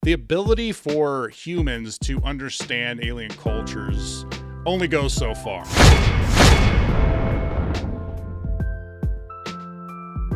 The ability for humans to understand alien cultures only goes so far.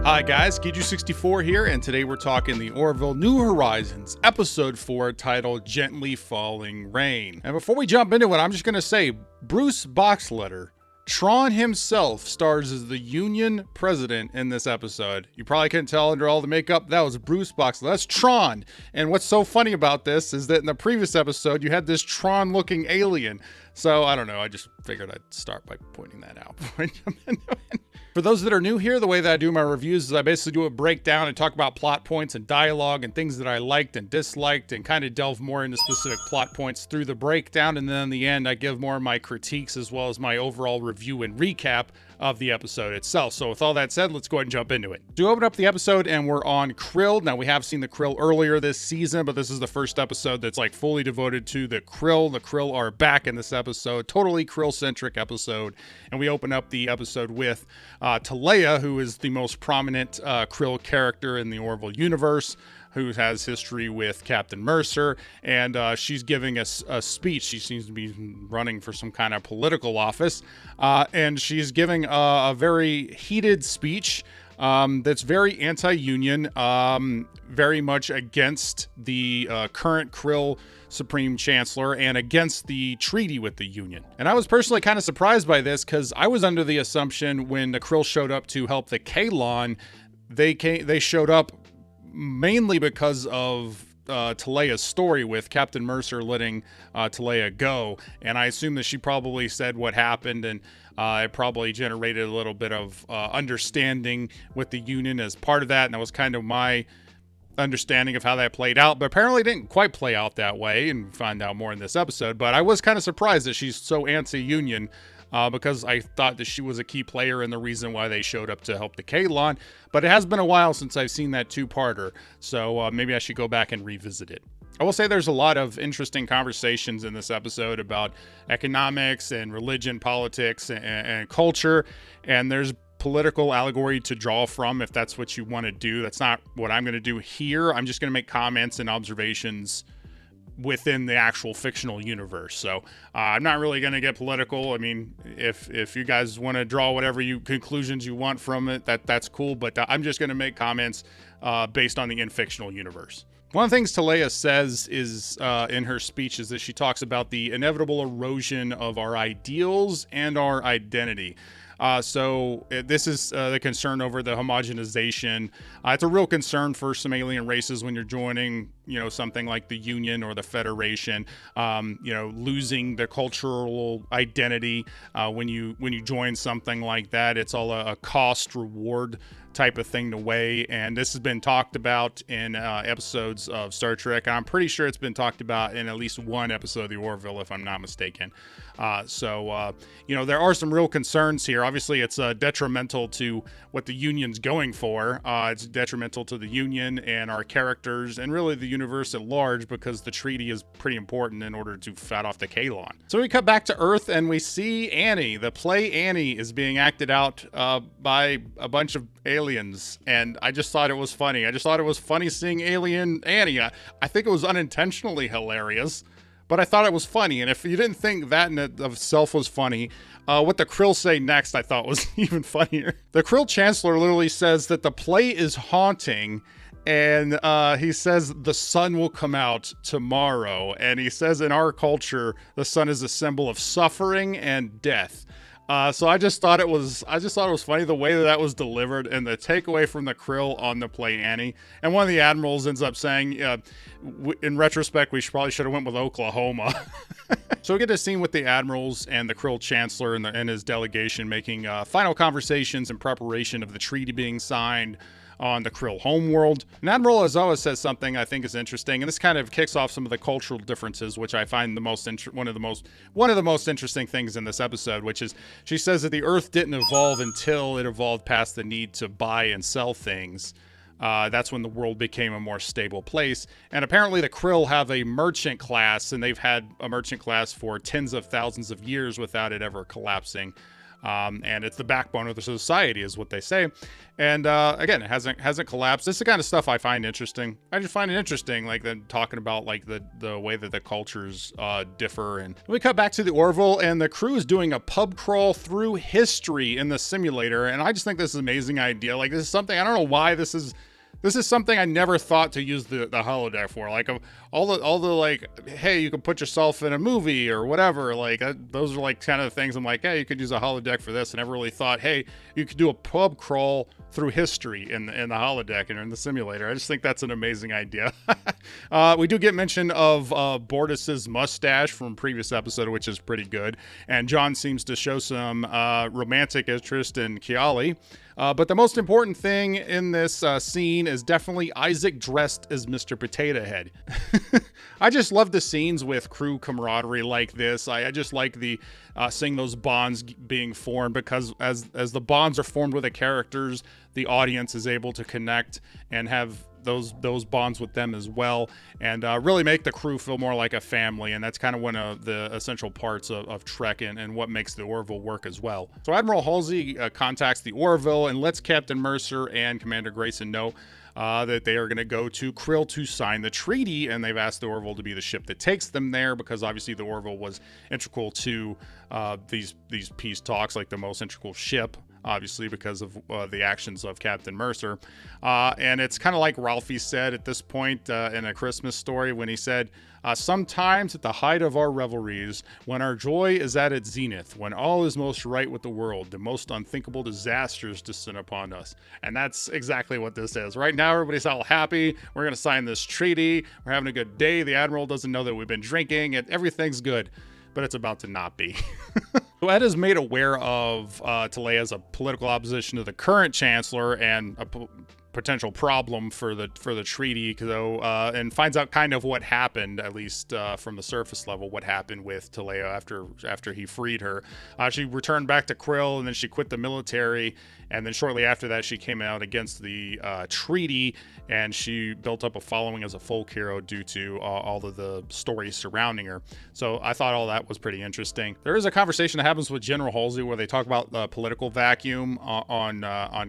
Hi guys, Kiju64 here, and today we're talking the Orville New Horizons, episode 4, titled Gently Falling Rain. And before we jump into it, I'm just going to say, Bruce Boxletter, Tron himself, stars as the Union president in this episode. You probably couldn't tell under all the makeup, that was Bruce Boxletter. That's Tron. And what's so funny about this is that in the previous episode, you had this Tron-looking alien. So, I don't know, I just figured I'd start by pointing that out before I jump into it. For those that are new here, the way that I do my reviews is I basically do a breakdown and talk about plot points and dialogue and things that I liked and disliked and kind of delve more into specific plot points through the breakdown. And then in the end, I give more of my critiques as well as my overall review and recap of the episode itself. So with all that said, let's go ahead and jump into it. Do open up the episode and we're on Krill. Now we have seen the Krill earlier this season, but this is the first episode that's like fully devoted to the Krill. The Krill are back in this episode, totally Krill-centric episode. And we open up the episode with Teala, who is the most prominent Krill character in the Orville universe, who has history with Captain Mercer, and she's giving us a speech. She seems to be running for some kind of political office, and she's giving a very heated speech that's very anti-union, very much against the current Krill Supreme Chancellor and against the treaty with the Union. And I was personally kind of surprised by this because I was under the assumption when the Krill showed up to help the Kalon, they showed up mainly because of Teala's story with Captain Mercer letting Teala go. And I assume that she probably said what happened, and it probably generated a little bit of understanding with the Union as part of that. And that was kind of my understanding of how that played out, but apparently it didn't quite play out that way, and find out more in this episode. But I was kind of surprised that she's so anti-union, because I thought that she was a key player in the reason why they showed up to help the Kalon. But it has been a while since I've seen that two-parter, so maybe I should go back and revisit it. I will say there's a lot of interesting conversations in this episode about economics and religion, politics, and culture, and there's political allegory to draw from if that's what you want to do. That's not what I'm going to do here. I'm just going to make comments and observations within the actual fictional universe. So I'm not really going to get political. I mean, if you guys want to draw whatever conclusions you want from it, that's cool. But I'm just going to make comments based on the fictional universe. One of the things Teala says is in her speech is that she talks about the inevitable erosion of our ideals and our identity. So this is the concern over the homogenization. It's a real concern for some alien races when you're joining, something like the Union or the Federation, losing the cultural identity. When you join something like that, it's all a cost reward type of thing to weigh, and this has been talked about in episodes of Star Trek, and I'm pretty sure it's been talked about in at least one episode of the Orville, if I'm not mistaken. There are some real concerns here. Obviously, it's detrimental to what the Union's going for. It's detrimental to the Union and our characters, and really the universe at large, because the treaty is pretty important in order to fight off the Kalon. So we cut back to Earth, and we see Annie. The play Annie is being acted out by a bunch of aliens, and I just thought it was funny. I just thought it was funny seeing alien Annie. I think it was unintentionally hilarious, but I thought it was funny. And if you didn't think that in of itself was funny, what the Krill say next I thought was even funnier. The Krill Chancellor literally says that the play is haunting, and he says the sun will come out tomorrow. And he says in our culture, the sun is a symbol of suffering and death. So I just thought it was funny the way that was delivered, and the takeaway from the Krill on the play Annie. And one of the admirals ends up saying, in retrospect, we probably should have went with Oklahoma. So we get a scene with the admirals and the Krill Chancellor and his delegation making final conversations in preparation of the treaty being signed on the Krill homeworld. And Admiral Azoa says something I think is interesting, and this kind of kicks off some of the cultural differences, which I find one of the most interesting things in this episode, which is she says that the Earth didn't evolve until it evolved past the need to buy and sell things. That's when the world became a more stable place. And apparently the Krill have a merchant class, and they've had a merchant class for tens of thousands of years without it ever collapsing. And it's the backbone of the society, is what they say. And again, it hasn't collapsed. This is the kind of stuff I find interesting. I just find it interesting, like them talking about like the way that the cultures differ. And we cut back to the Orville, and the crew is doing a pub crawl through history in the simulator. And I just think this is an amazing idea. Like, this is something, I don't know why this is something I never thought to use the holodeck for. Like, all the like, hey, you can put yourself in a movie or whatever. Like, those are like kind of things I'm like, hey, you could use a holodeck for this. I never really thought, hey, you could do a pub crawl through history in the holodeck and in the simulator. I just think that's an amazing idea. We do get mention of Bortus's mustache from previous episode, which is pretty good. And John seems to show some romantic interest in Teala. But the most important thing in this scene is definitely Isaac dressed as Mr. Potato Head. I just love the scenes with crew camaraderie like this. I just like the seeing those bonds being formed, because as the bonds are formed with the characters, the audience is able to connect and have those bonds with them as well, and really make the crew feel more like a family. And that's kind of one of the essential parts of Trek and what makes the Orville work as well. So Admiral Halsey contacts the Orville and lets Captain Mercer and Commander Grayson know that they are going to go to Krill to sign the treaty, and they've asked the Orville to be the ship that takes them there, because obviously the Orville was integral to these peace talks, like the most integral ship, obviously, because of the actions of Captain Mercer. And it's kind of like Ralphie said at this point in A Christmas Story, when he said, sometimes at the height of our revelries, when our joy is at its zenith, when all is most right with the world, the most unthinkable disasters descend upon us. And that's exactly what this is. Right now, everybody's all happy. We're going to sign this treaty. We're having a good day. The Admiral doesn't know that we've been drinking, and everything's good. But it's about to not be. So Ed is made aware of Teala as a political opposition to the current Chancellor and a potential problem for the treaty, though, and finds out kind of what happened, at least from the surface level, what happened with Teala after he freed her. She returned back to Krill, and then she quit the military, and then shortly after that she came out against the treaty, and she built up a following as a folk hero due to all of the stories surrounding her. So I thought all that was pretty interesting. There is a conversation that happens with General Halsey where they talk about the political vacuum on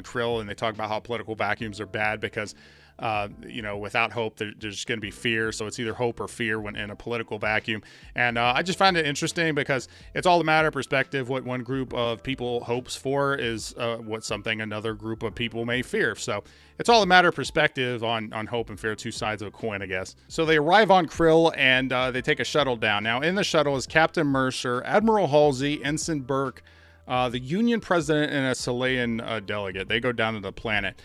Krill, and they talk about how political vacuums are bad because without hope, there's going to be fear. So it's either hope or fear when in a political vacuum. And I just find it interesting because it's all a matter of perspective. What one group of people hopes for is what something another group of people may fear. So it's all a matter of perspective on hope and fear, two sides of a coin, I guess. So they arrive on Krill, and they take a shuttle down. Now in the shuttle is Captain Mercer, Admiral Halsey, Ensign Burke, the Union president, and a Tealaean delegate. They go down to the planet.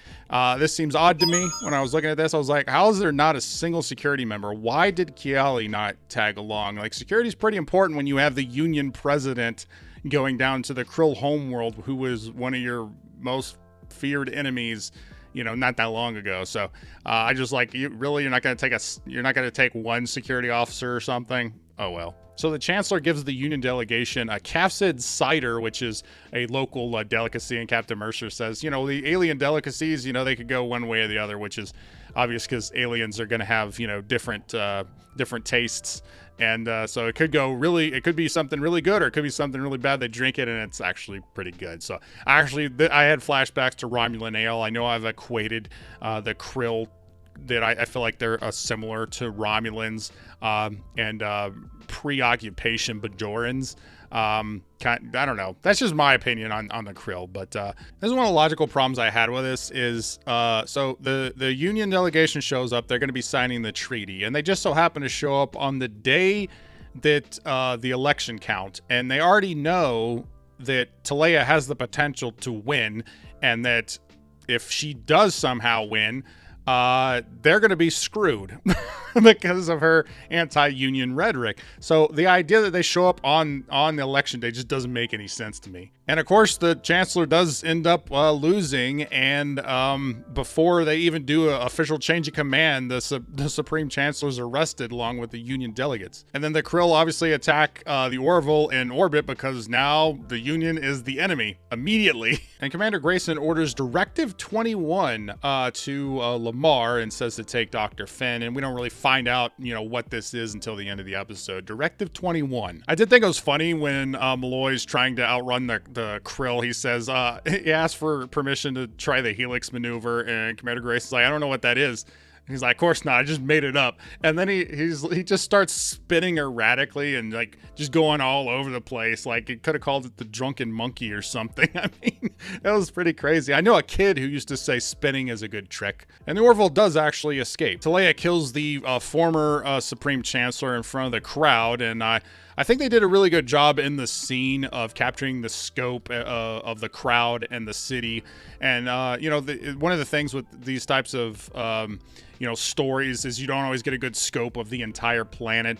This seems odd to me. When I was looking at this, I was like, how is there not a single security member? Why did Teala not tag along? Like, security is pretty important when you have the Union president going down to the Krill homeworld, who was one of your most feared enemies, not that long ago. So I just like, you're not going to take one security officer or something. Oh well. So the Chancellor gives the Union delegation a capsid cider, which is a local delicacy, and Captain Mercer says, the alien delicacies, they could go one way or the other, which is obvious because aliens are going to have, different tastes. And so it could be something really good, or it could be something really bad. They drink it and it's actually pretty good. So I had flashbacks to Romulan ale. I know I've equated the Krill that I feel like they're similar to Romulans and pre-occupation Bajorans. I don't know. That's just my opinion on the Krill. But this is one of the logical problems I had with this is, so the Union delegation shows up. They're going to be signing the treaty. And they just so happen to show up on the day that the election count. And they already know that Teala has the potential to win. And that if she does somehow win, they're going to be screwed because of her anti-union rhetoric. So the idea that they show up on the election day just doesn't make any sense to me. And of course, the Chancellor does end up losing, and before they even do an official change of command, the Supreme Chancellor is arrested along with the Union delegates. And then the Krill obviously attack the Orville in orbit because now the Union is the enemy immediately. And Commander Grayson orders Directive 21 to Lamar and says to take Dr. Finn, and we don't really find out, what this is until the end of the episode. Directive 21. I did think it was funny when Malloy's trying to outrun the Krill. He says, he asked for permission to try the Helix maneuver, and Commander Grace is like, I don't know what that is. He's like, of course not, I just made it up. And then he just starts spinning erratically and like just going all over the place. Like it could have called it the drunken monkey or something. I mean, that was pretty crazy. I know a kid who used to say spinning is a good trick. And the Orville does actually escape. Teala kills the former Supreme Chancellor in front of the crowd, and I think they did a really good job in the scene of capturing the scope of the crowd and the city. And, one of the things with these types of, stories is you don't always get a good scope of the entire planet.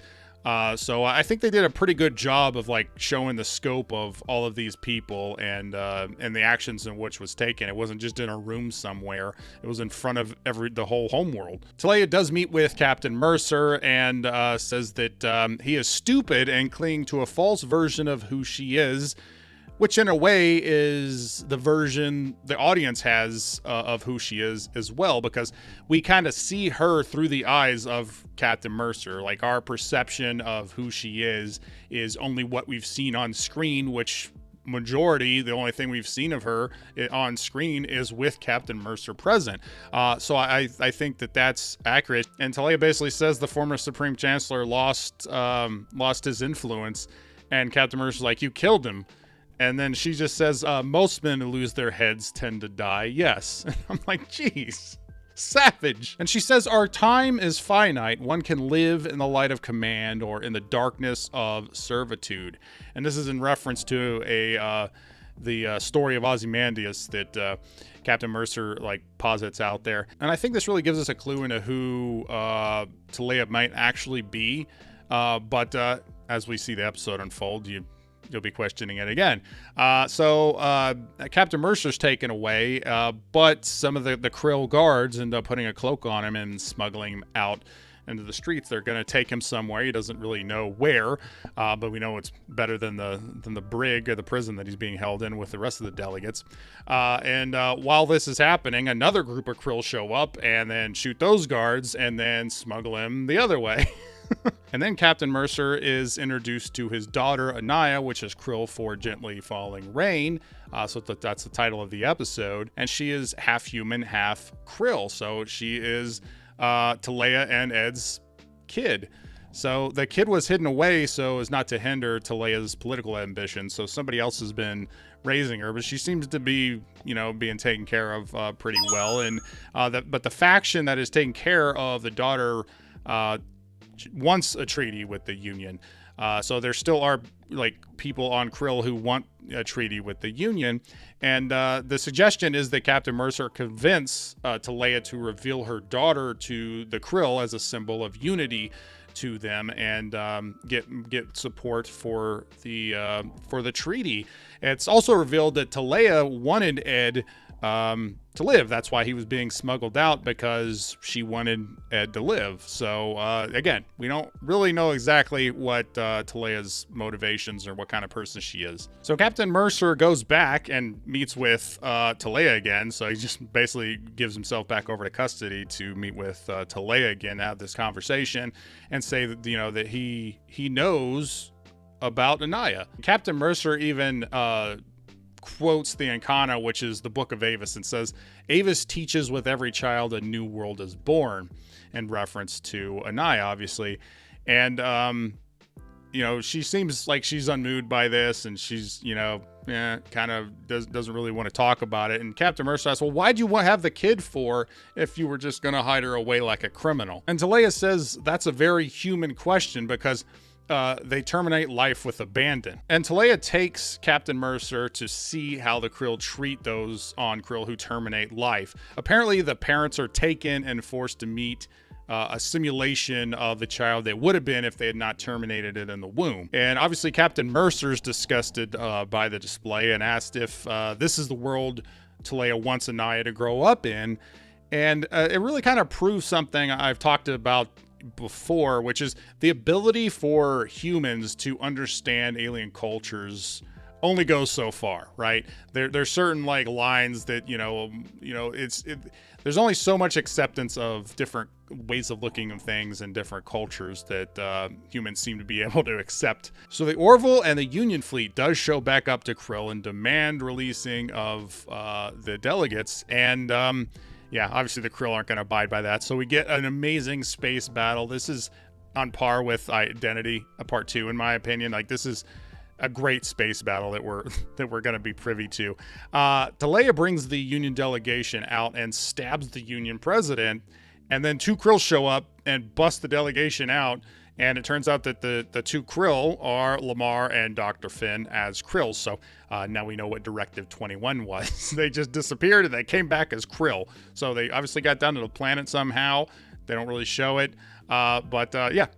So I think they did a pretty good job of like showing the scope of all of these people and the actions in which was taken. It wasn't just in a room somewhere. It was in front of the whole homeworld. Teala does meet with Captain Mercer and says that he is stupid and clinging to a false version of who she is, which in a way is the version the audience has of who she is as well, because we kind of see her through the eyes of Captain Mercer. Like our perception of who she is only what we've seen on screen, which the only thing we've seen of her on screen is with Captain Mercer present. So I think that's accurate. And Teala basically says the former Supreme Chancellor lost his influence, and Captain Mercer's like, you killed him. And then she just says, most men who lose their heads tend to die. Yes. And I'm like, geez, savage. And she says, our time is finite. One can live in the light of command or in the darkness of servitude. And this is in reference to the story of Ozymandias that Captain Mercer posits out there. And I think this really gives us a clue into who Teala might actually be. But as we see the episode unfold, you'll be questioning it again. So Captain Mercer's taken away, but some of the Krill guards end up putting a cloak on him and smuggling him out into the streets. They're going to take him somewhere. He doesn't really know where, but we know it's better than the brig or the prison that he's being held in with the rest of the delegates. And while this is happening, another group of Krill show up and then shoot those guards and then smuggle him the other way. And then Captain Mercer is introduced to his daughter, Anaya, which is Krill for Gently Falling Rain. So that's the title of the episode. And she is half human, half Krill. So she is Teala and Ed's kid. So the kid was hidden away so as not to hinder Talaya's political ambition. So somebody else has been raising her, but she seems to be, being taken care of pretty well. And but the faction that is taking care of the daughter wants a treaty with the Union. So there still are people on Krill who want a treaty with the Union. And the suggestion is that Captain Mercer convince Teala to reveal her daughter to the Krill as a symbol of unity to them and get support for the treaty. It's also revealed that Teala wanted Ed to live. That's why he was being smuggled out, because she wanted Ed to live. So again, we don't really know exactly what Talaya's motivations or what kind of person she is. So Captain Mercer goes back and meets with Teala again. So he just basically gives himself back over to custody to meet with Teala again, have this conversation, and say that that he knows about Anaya. Captain Mercer even quotes the Encana, which is the Book of Avis, and says, Avis teaches with every child a new world is born, in reference to Anaya, obviously. And, she seems like she's unmoved by this, and she's, kind of doesn't really want to talk about it. And Captain Mercer asks, well, why'd you have the kid for if you were just going to hide her away like a criminal? And Teala says that's a very human question, because they terminate life with abandon. And Teala takes Captain Mercer to see how the Krill treat those on Krill who terminate life. Apparently, the parents are taken and forced to meet a simulation of the child they would have been if they had not terminated it in the womb. And obviously, Captain Mercer's disgusted by the display and asked if this is the world Teala wants Anaya to grow up in. And it really kind of proves something I've talked about before, which is the ability for humans to understand alien cultures only goes so far, right? There's certain like lines that there's only so much acceptance of different ways of looking at things and different cultures that humans seem to be able to accept. So the Orville and the Union fleet does show back up to Krill and demand releasing of the delegates, and obviously the Krill aren't going to abide by that. So we get an amazing space battle. This is on par with Identity, Part 2, in my opinion. Like, this is a great space battle that we're going to be privy to. Teala brings the Union delegation out and stabs the Union president, and then 2 Krill show up and bust the delegation out, and it turns out that the 2 Krill are Lamar and Dr. Finn as Krill. So now we know what Directive 21 was. They just disappeared and they came back as Krill. So they obviously got down to the planet somehow. They don't really show it. But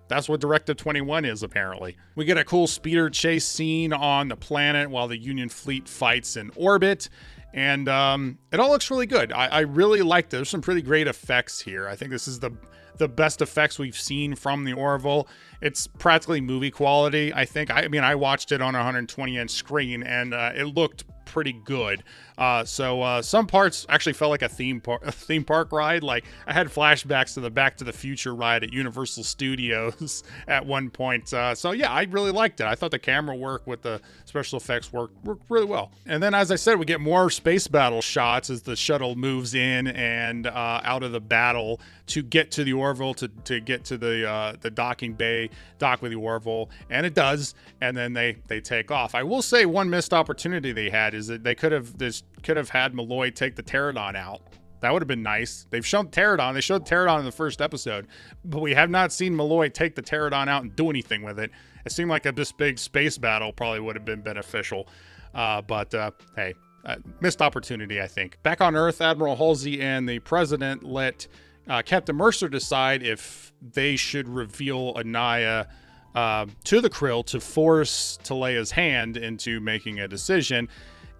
that's what Directive 21 is, apparently. We get a cool speeder chase scene on the planet while the Union fleet fights in orbit. And it all looks really good. I really liked it. There's some pretty great effects here. I think this is the best effects we've seen from the Orville. It's practically movie quality, I think. I watched it on a 120-inch screen, and it looked pretty good. So some parts actually felt like a theme park ride. Like, I had flashbacks to the Back to the Future ride at Universal Studios at one point. So yeah, I really liked it. I thought the camera work with the special effects worked really well. And then, as I said, we get more space battle shots as the shuttle moves in and out of the battle to get to the Orville, to get to the docking bay, dock with the Orville, and it does. And then they take off. I will say one missed opportunity they had is that they could have had Malloy take the pterodon out. That would have been nice. They've shown pterodon. They showed pterodon in the first episode, but we have not seen Malloy take the pterodon out and do anything with it. It seemed like this big space battle probably would have been beneficial. But missed opportunity, I think. Back on Earth, Admiral Halsey and the President let Captain Mercer decide if they should reveal Anaya to the Krill to force Telea's hand into making a decision.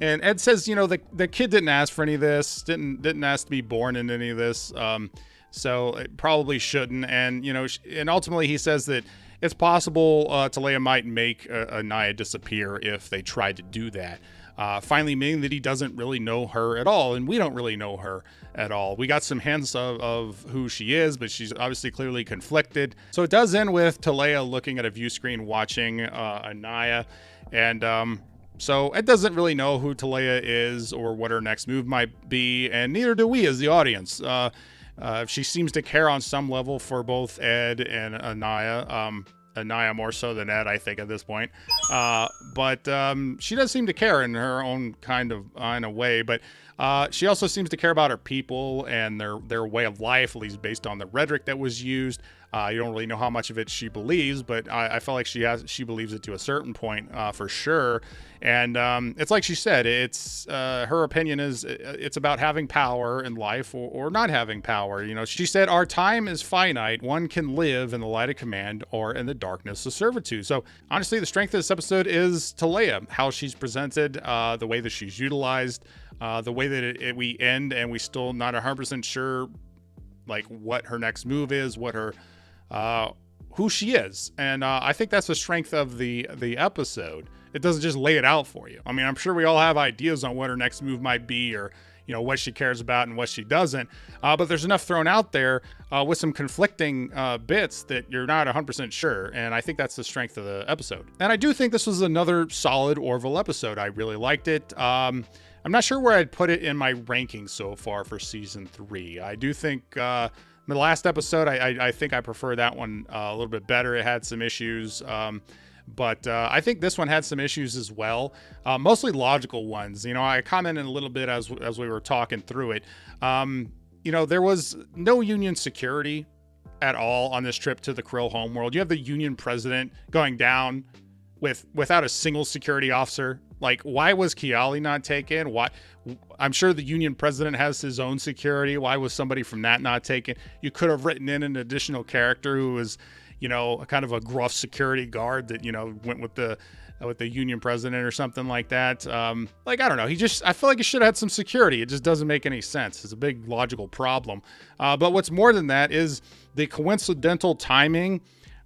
And Ed says, the kid didn't ask for any of this, didn't ask to be born in any of this, so it probably shouldn't. And and ultimately he says that it's possible Teala might make Anaya disappear if they tried to do that. Finally, meaning that he doesn't really know her at all, and we don't really know her at all. We got some hints of who she is, but she's obviously clearly conflicted. So it does end with Teala looking at a view screen watching Anaya, and so Ed doesn't really know who Teala is or what her next move might be, and neither do we as the audience. She seems to care on some level for both Ed and Anaya. Anaya more so than Ed, I think, at this point. But she does seem to care in her own kind of way. But she also seems to care about her people and their way of life, at least based on the rhetoric that was used. You don't really know how much of it she believes, but I feel like she believes it to a certain point for sure. And it's like she said, it's her opinion is it's about having power in life or not having power. She said, our time is finite. One can live in the light of command or in the darkness of servitude. So honestly, the strength of this episode is Teala, how she's presented, the way that she's utilized, the way that we end and we still not 100% sure like what her next move is, what her who she is. And I think that's the strength of the episode. It doesn't just lay it out for you. I mean, I'm sure we all have ideas on what her next move might be, or what she cares about and what she doesn't, but there's enough thrown out there with some conflicting bits that you're not 100% sure, and I think that's the strength of the episode. And I do think this was another solid Orville episode. I really liked it. I'm not sure where I'd put it in my rankings so far for season 3. I do think the last episode, I think I prefer that one a little bit better. It had some issues, but I think this one had some issues as well, mostly logical ones. I commented a little bit as we were talking through it. There was no Union security at all on this trip to the Krill homeworld. You have the Union president going down without a single security officer. Like, why was Kiali not taken? Why? I'm sure the Union president has his own security. Why was somebody from that not taken? You could have written in an additional character who was, kind of a gruff security guard that, went with the Union president or something like that. I don't know. I feel like he should have had some security. It just doesn't make any sense. It's a big logical problem. But what's more than that is the coincidental timing.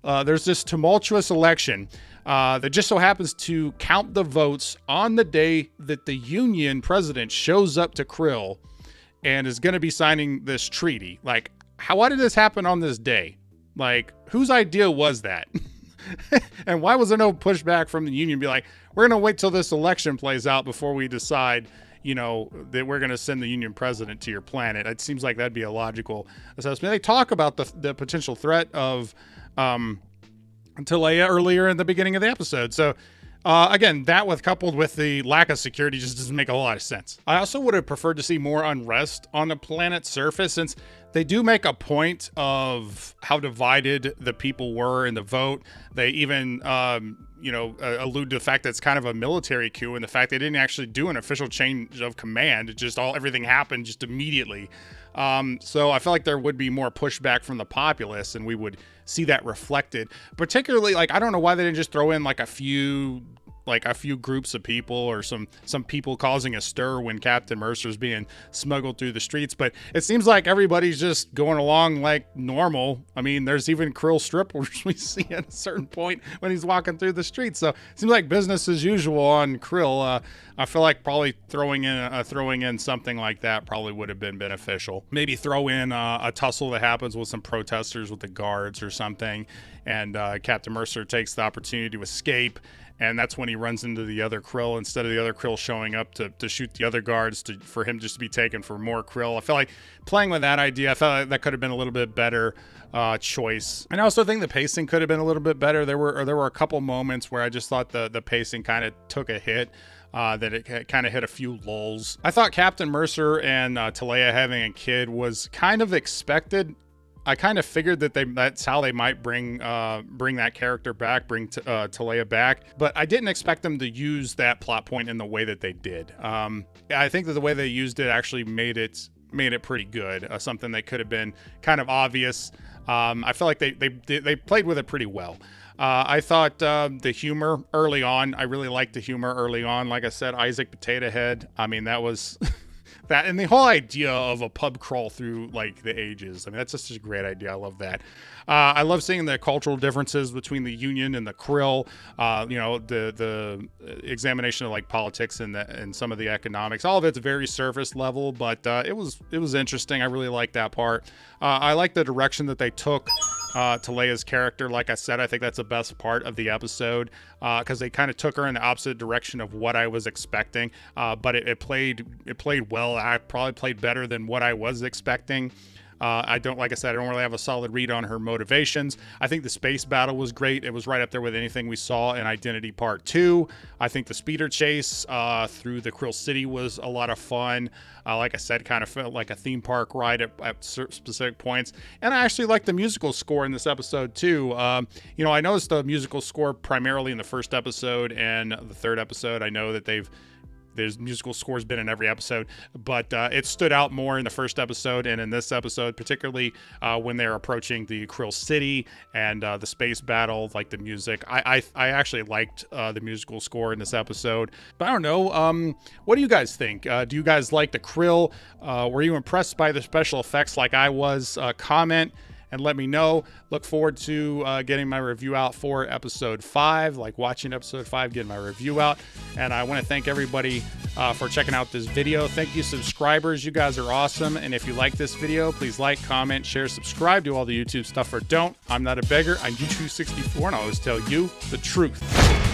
There's this tumultuous election. that just so happens to count the votes on the day that the Union president shows up to Krill and is going to be signing this treaty. Like, why did this happen on this day? Like, whose idea was that? And why was there no pushback from the Union? Be like, we're going to wait till this election plays out before we decide, you know, that we're going to send the Union president to your planet. It seems like that'd be a logical assessment. They talk about the potential threat of Teala earlier in the beginning of the episode. So again, that coupled with the lack of security just doesn't make a lot of sense. I also would have preferred to see more unrest on the planet's surface, since they do make a point of how divided the people were in the vote. They even, allude to the fact that it's kind of a military coup, and the fact they didn't actually do an official change of command. It just everything happened just immediately. So I feel like there would be more pushback from the populace, and we would see that reflected. Particularly, like, I don't know why they didn't just throw in like a few groups of people, or some people causing a stir when Captain Mercer's being smuggled through the streets. But it seems like everybody's just going along like normal. I mean, there's even Krill strippers we see at a certain point when he's walking through the streets. So it seems like business as usual on Krill. I feel like probably throwing in something like that probably would have been beneficial. Maybe throw in a tussle that happens with some protesters with the guards or something, and Captain Mercer takes the opportunity to escape. And that's when he runs into the other Krill, instead of the other Krill showing up to shoot the other guards, for him just to be taken for more Krill. I felt like playing with that idea, I felt like that could have been a little bit better choice. And I also think the pacing could have been a little bit better. There were a couple moments where I just thought the pacing kind of took a hit. That it kind of hit a few lulls. I thought Captain Mercer and Teala having a kid was kind of expected. I kind of figured that that's how they might bring that character back, bring Teala back, but I didn't expect them to use that plot point in the way that they did. I think that the way they used it actually made it pretty good. Something that could have been kind of obvious. I feel like they played with it pretty well. I thought the humor early on, I really liked the humor early on. Like I said, Isaac Potato Head. I mean, that was that, and the whole idea of a pub crawl through like the ages. I mean, that's just a great idea. I love that. I love seeing the cultural differences between the Union and the Krill. The examination of like politics and some of the economics. All of it's very surface level, but it was interesting. I really liked that part. I like the direction that they took Teala's character. Like I said, I think that's the best part of the episode, because they kind of took her in the opposite direction of what I was expecting. But it played well. I probably played better than what I was expecting. Like I said, I don't really have a solid read on her motivations. I think the space battle was great. It was right up there with anything we saw in Identity Part 2. I think the speeder chase through the Krill City was a lot of fun. Like I said, kind of felt like a theme park ride at specific points. And I actually liked the musical score in this episode too. I noticed the musical score primarily in the first episode and the third episode. I know that there's musical scores been in every episode, but it stood out more in the first episode and in this episode, particularly when they're approaching the Krill City and the space battle. Like the music, I actually liked the musical score in this episode. But I don't know, what do you guys think? Do you guys like the Krill? Were you impressed by the special effects like I was? Comment and let me know. Look forward to getting my review out for episode 5, like watching episode 5, getting my review out. And I want to thank everybody for checking out this video. Thank you, subscribers. You guys are awesome. And if you like this video, please like, comment, share, subscribe, do all the YouTube stuff, or don't. I'm not a beggar. I'm U264, and I always tell you the truth.